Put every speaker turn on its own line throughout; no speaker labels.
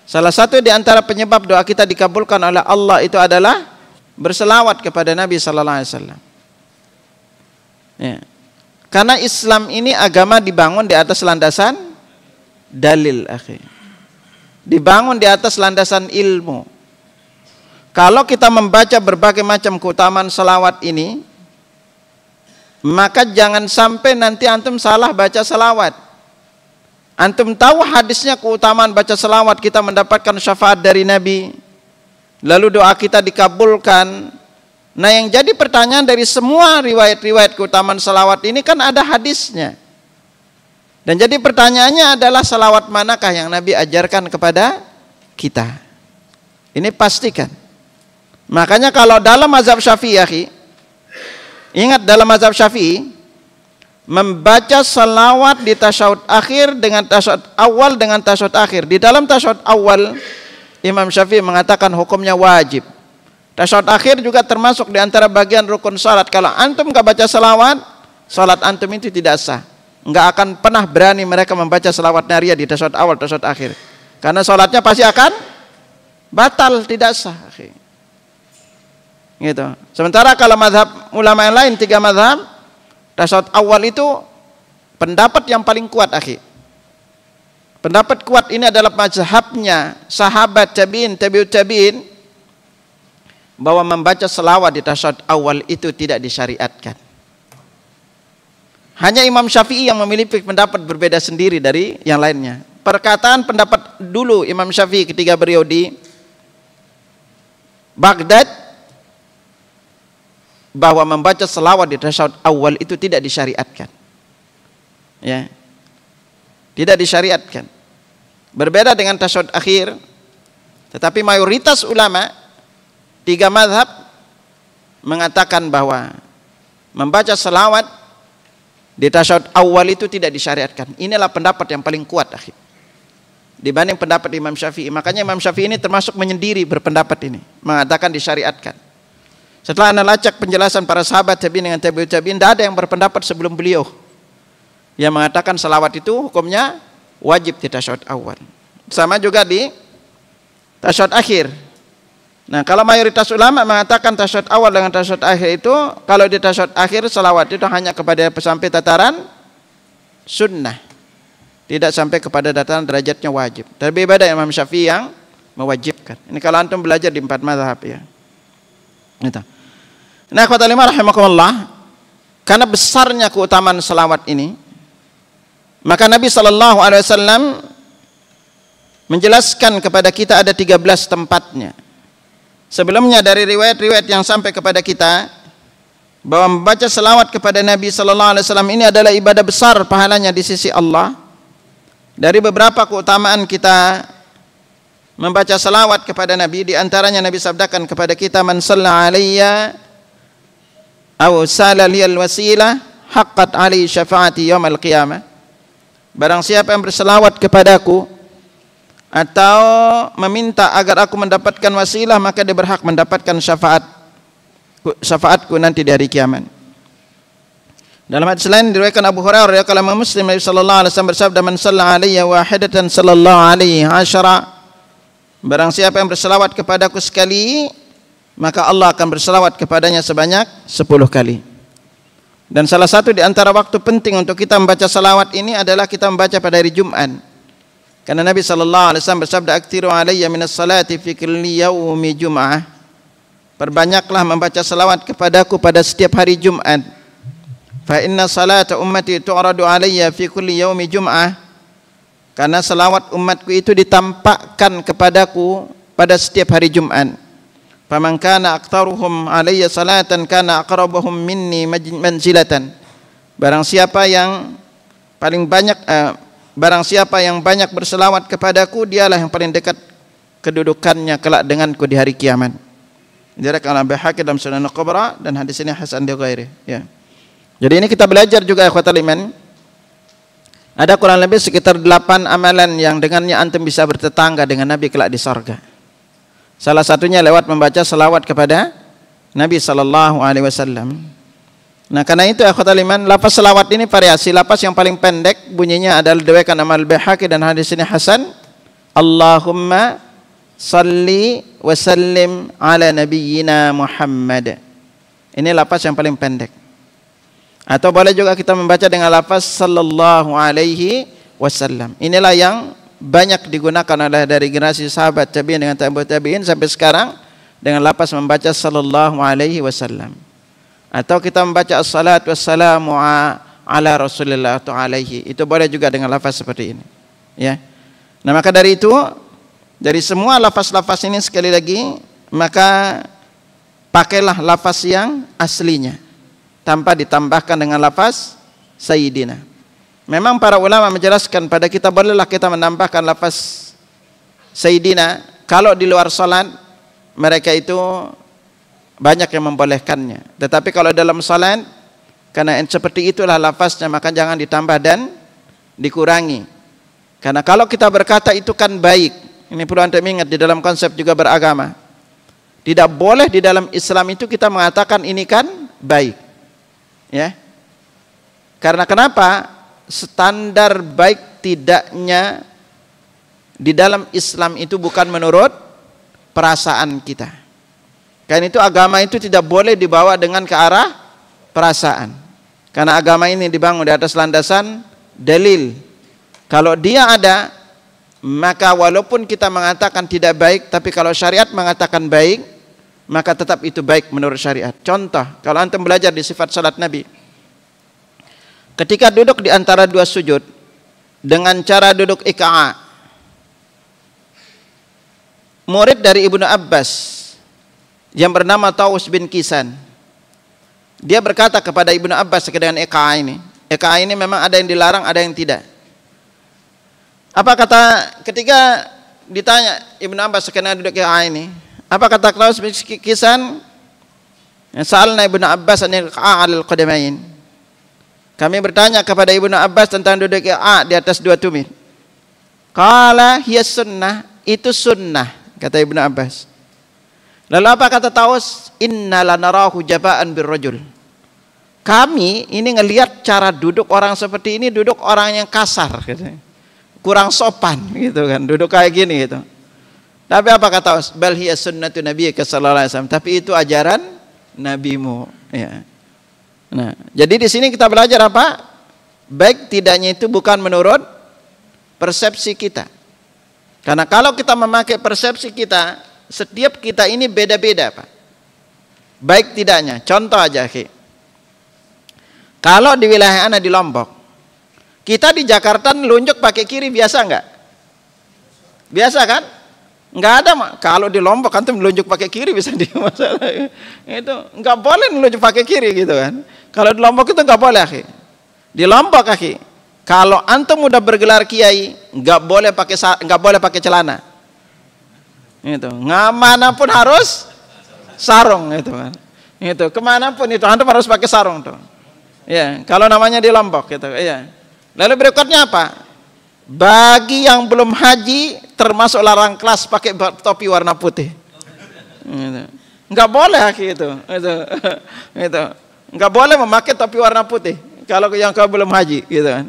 Salah satu di antara penyebab doa kita dikabulkan oleh Allah itu adalah berselawat kepada Nabi sallallahu alaihi wasallam. Ya. Karena Islam ini agama dibangun di atas landasan dalil, akhi. Dibangun di atas landasan ilmu. Kalau kita membaca berbagai macam keutamaan selawat ini, maka jangan sampai nanti antum salah baca selawat. Antum tahu hadisnya keutamaan baca selawat, kita mendapatkan syafaat dari Nabi, lalu doa kita dikabulkan. Nah, yang jadi pertanyaan dari semua riwayat-riwayat keutamaan selawat ini kan ada hadisnya. Dan jadi pertanyaannya adalah selawat manakah yang Nabi ajarkan kepada kita? Ini pastikan. Makanya kalau dalam mazhab Syafi'i, ingat dalam mazhab Syafi'i, membaca salawat di tasyahud akhir dengan tasyahud awal dengan tasyahud akhir. Di dalam tasyahud awal Imam Syafi'i mengatakan hukumnya wajib. Tasyahud akhir juga termasuk di antara bagian rukun salat. Kalau antum enggak baca salawat, salat antum itu tidak sah. Enggak akan pernah berani mereka membaca salawat nariyah di tasyahud awal, tasyahud akhir. Karena salatnya pasti akan batal, tidak sah. Gitu. Sementara kalau mazhab ulama yang lain, 3 mazhab, tasyahud awal itu pendapat yang paling kuat, akhi. Pendapat kuat ini adalah mazhabnya sahabat tabi'in, tabi'ut tabi'in, bahwa membaca selawat di tasyahud awal itu tidak disyariatkan. Hanya Imam Syafi'i yang memiliki pendapat berbeda sendiri dari yang lainnya. Perkataan pendapat dulu Imam Syafi'i ketika beliau di Baghdad, bahwa membaca selawat di tasyahud awal itu tidak disyariatkan. Ya. Tidak disyariatkan. Berbeda dengan tasyahud akhir, tetapi mayoritas ulama 3 mazhab mengatakan bahwa membaca selawat di tasyahud awal itu tidak disyariatkan. Inilah pendapat yang paling kuat, akhi, dibanding pendapat Imam Syafi'i. Makanya Imam Syafi'i ini termasuk menyendiri berpendapat ini, mengatakan disyariatkan. Setelah anda lacak penjelasan para sahabat tabi'in dengan tabi'ut tabi'in, tidak ada yang berpendapat sebelum beliau yang mengatakan salawat itu hukumnya wajib di tasyahud awal. Sama juga di tasyahud akhir. Nah, kalau mayoritas ulama mengatakan tasyahud awal dengan tasyahud akhir itu, kalau di tasyahud akhir salawat itu hanya kepada sampai tataran sunnah, tidak sampai kepada tataran derajatnya wajib. Tapi beda Imam Syafi'i yang mewajibkan. Ini kalau antum belajar di 4 mazhab, ya. Gitu. Nah, ikhwatal iman rahimakumullah, karena besarnya keutamaan selawat ini, maka Nabi sallallahu alaihi wasallam menjelaskan kepada kita ada 13 tempatnya. Sebelumnya dari riwayat-riwayat yang sampai kepada kita bahwa membaca selawat kepada Nabi sallallahu alaihi wasallam ini adalah ibadah besar pahalanya di sisi Allah. Dari beberapa keutamaan kita membaca selawat kepada Nabi, di antaranya Nabi sabdakan kepada kita, man shalla alayya aw sala liyal wasilah haqqat alaihi syafaati yaumil qiyamah. Barang siapa yang berselawat kepadaku atau meminta agar aku mendapatkan wasilah, maka dia berhak mendapatkan syafaatku nanti di hari kiamat. Dalam hadis lain diriwayatkan Abu Hurairah, kalau Muslim, Nabi sallallahu alaihi wasallam bersabda, man shalla alayya wahidatan sallallahu alaihi asyara. Barang siapa yang berselawat kepadaku sekali, maka Allah akan berselawat kepadanya sebanyak 10 kali. Dan salah satu di antara waktu penting untuk kita membaca salawat ini adalah kita membaca pada hari Jumat. Karena Nabi sallallahu alaihi wasallam bersabda, aktsiru alayya minas salati fi kulli yaumi jum'ah. Perbanyaklah membaca salawat kepadaku pada setiap hari Jumat. Fa inna salata ummati tu'radu alayya fi kulli yaumi jum'ah. Karena salawat umatku itu ditampakkan kepadaku pada setiap hari Jumat. Faman kana aktsaruhum alayya salatan kana aqrabuhum minni manzilatan. Barang siapa yang banyak berselawat kepadaku, dialah yang paling dekat kedudukannya kelak denganku di hari kiamat. Diriwayatkan oleh Hakim dalam Sunan Al-Kubra, dan hadis ini hasan di ghairi, ya. Jadi ini kita belajar juga, ikhwatal iman. Ada kurang lebih sekitar 8 amalan yang dengannya antum bisa bertetangga dengan Nabi kelak di surga. Salah satunya lewat membaca selawat kepada Nabi sallallahu alaihi wasallam. Nah, karena itu ikhwatal iman, lafaz selawat ini variasi. Lafaz yang paling pendek bunyinya adalah diriwayatkan Al-Baihaqi dan hadis ini hasan. Allahumma salli wa sallim ala nabiyyina Muhammad. Ini lafaz yang paling pendek. Atau boleh juga kita membaca dengan lafaz sallallahu alaihi wasallam. Inilah yang banyak digunakan oleh dari generasi sahabat tabi'in dengan tabi'ut tabi'in sampai sekarang, dengan lafaz membaca sallallahu alaihi wasallam. Atau kita membaca as-salatu wassalamu ala Rasulillah atau alaihi, itu boleh juga dengan lafaz seperti ini, ya. Nah, maka dari itu, dari semua lafaz-lafaz ini sekali lagi, maka pakailah lafaz yang aslinya tanpa ditambahkan dengan lafaz sayyidina. Memang para ulama menjelaskan pada kita, bolehlah kita menambahkan lafaz sayyidina kalau di luar salat, mereka itu banyak yang membolehkannya. Tetapi kalau dalam salat, karena seperti itulah lafaznya, maka jangan ditambah dan dikurangi. Karena kalau kita berkata itu kan baik, ini perlu Anda ingat di dalam konsep juga beragama. Tidak boleh di dalam Islam itu kita mengatakan ini kan baik, ya. Karena kenapa? Standar baik tidaknya di dalam Islam itu bukan menurut perasaan kita. Karena itu agama itu tidak boleh dibawa dengan ke arah perasaan. Karena agama ini dibangun di atas landasan dalil. Kalau dia ada, maka walaupun kita mengatakan tidak baik, tapi kalau syariat mengatakan baik, maka tetap itu baik menurut syariat. Contoh, kalau antum belajar di sifat salat Nabi, ketika duduk di antara dua sujud dengan cara duduk iqa'a, murid dari Ibnu Abbas yang bernama Taus bin Kisan, dia berkata kepada Ibnu Abbas dengan iqa'a ini. Iqa'a ini memang ada yang dilarang, ada yang tidak. Apa kata ketika ditanya Ibnu Abbas karena duduk iqa'a ini, apa kata Taus bin Kisan? Sa'alna Ibnu Abbas an iqa'a 'alal qadamain. Kami bertanya kepada Ibnu Abbas tentang duduk iqa'a di atas dua tumit. Qala hiya sunnah, itu sunnah, kata Ibnu Abbas. Lalu apa kata Taus? Inna lanarahu jaba'an birrajul. Kami ini ngelihat cara duduk orang seperti ini, duduk orang yang kasar, katanya. Kurang sopan gitu kan, duduk kayak gini gitu. Tapi apa kata Taus? Bal hiya sunnatu nabiyyika sallallahu alaihi wasallam. Tapi itu ajaran nabimu, ya. Nah, jadi di sini kita belajar apa? Baik tidaknya itu bukan menurut persepsi kita. Karena kalau kita memakai persepsi kita, setiap kita ini beda-beda, Pak. Baik tidaknya. Contoh aja, Ki. Kalau di wilayah Ana di Lombok, kita di Jakarta ngelunjuk pakai kiri biasa enggak? Biasa kan? Enggak ada, kalau di Lombok kan tuh ngelunjuk pakai kiri bisa di masalah. Itu enggak boleh ngelunjuk pakai kiri gitu kan. Kalau di Lombok itu enggak boleh, Ki. Di Lombok, Ki, kalau antum udah bergelar kiai, enggak boleh pakai celana. Itu ngamana pun harus sarung itu kan. Itu kemana pun itu antum harus pakai sarung tuh. Ya, kalau namanya di Lombok gitu. Ya. Lalu berikutnya apa? Bagi yang belum haji termasuk larang kelas pakai topi warna putih. Gitu. Enggak boleh gitu. Itu. Enggak boleh memakai topi warna putih kalau yang kau belum haji gitu kan.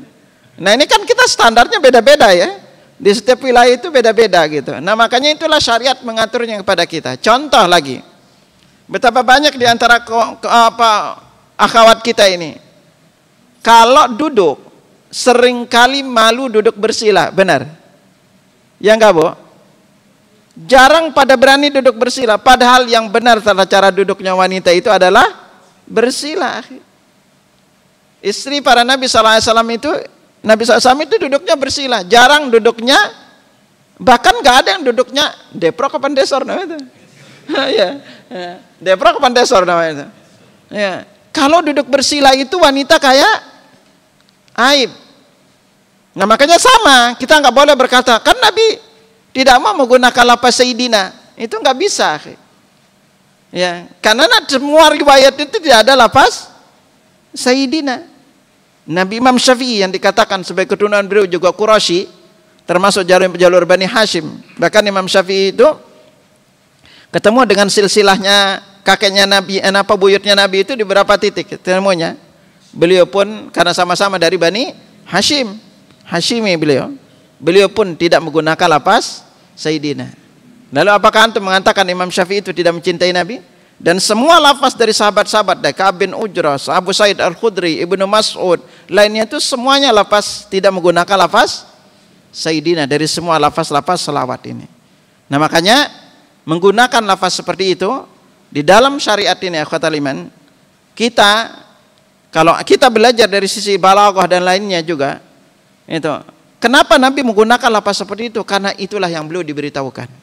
Nah, ini kan kita standarnya beda-beda ya. Di setiap wilayah itu beda-beda gitu. Nah, makanya itulah syariat mengaturnya kepada kita. Contoh lagi, betapa banyak di antara akhwat kita ini, kalau duduk seringkali malu duduk bersila, benar? Ya enggak, Bu? Jarang pada berani duduk bersila. Padahal yang benar tata cara duduknya wanita itu adalah bersila. Istri para Nabi SAW itu, Nabi SAW itu duduknya bersila, jarang duduknya, bahkan nggak ada yang duduknya deprok kapan desor namanya itu, ya, deprok kapan desor namanya itu, ya. Kalau duduk bersila itu wanita kayak aib. Nah, makanya sama, kita nggak boleh berkata kan Nabi tidak mau menggunakan lafaz sayyidina, itu nggak bisa, ya, karena semua riwayat itu tidak ada lafaz sayyidina. Nabi Imam Syafi'i yang dikatakan sebagai keturunan beliau juga Quraisy, termasuk jalur Bani Hashim. Bahkan Imam Syafi'i itu ketemu dengan silsilahnya kakeknya Nabi, buyutnya Nabi itu di beberapa titik ketemunya. Beliau pun karena sama-sama dari Bani Hashim, Hashimi beliau. beliau pun tidak menggunakan lafaz Sayyidina. Lalu apakah antum mengatakan Imam Syafi'i itu tidak mencintai Nabi? Dan semua lafaz dari sahabat-sahabat, dari Ka'ab bin Ujrah, Abu Sa'id Al-Khudri, Ibnu Mas'ud, lainnya itu semuanya lafaz tidak menggunakan lafaz Sayyidina dari semua lafaz-lafaz selawat ini. Nah, makanya menggunakan lafaz seperti itu di dalam syariat ini, akhwatal iman, kita kalau kita belajar dari sisi balaghah dan lainnya juga itu. Kenapa Nabi menggunakan lafaz seperti itu? Karena itulah yang beliau diberitahukan.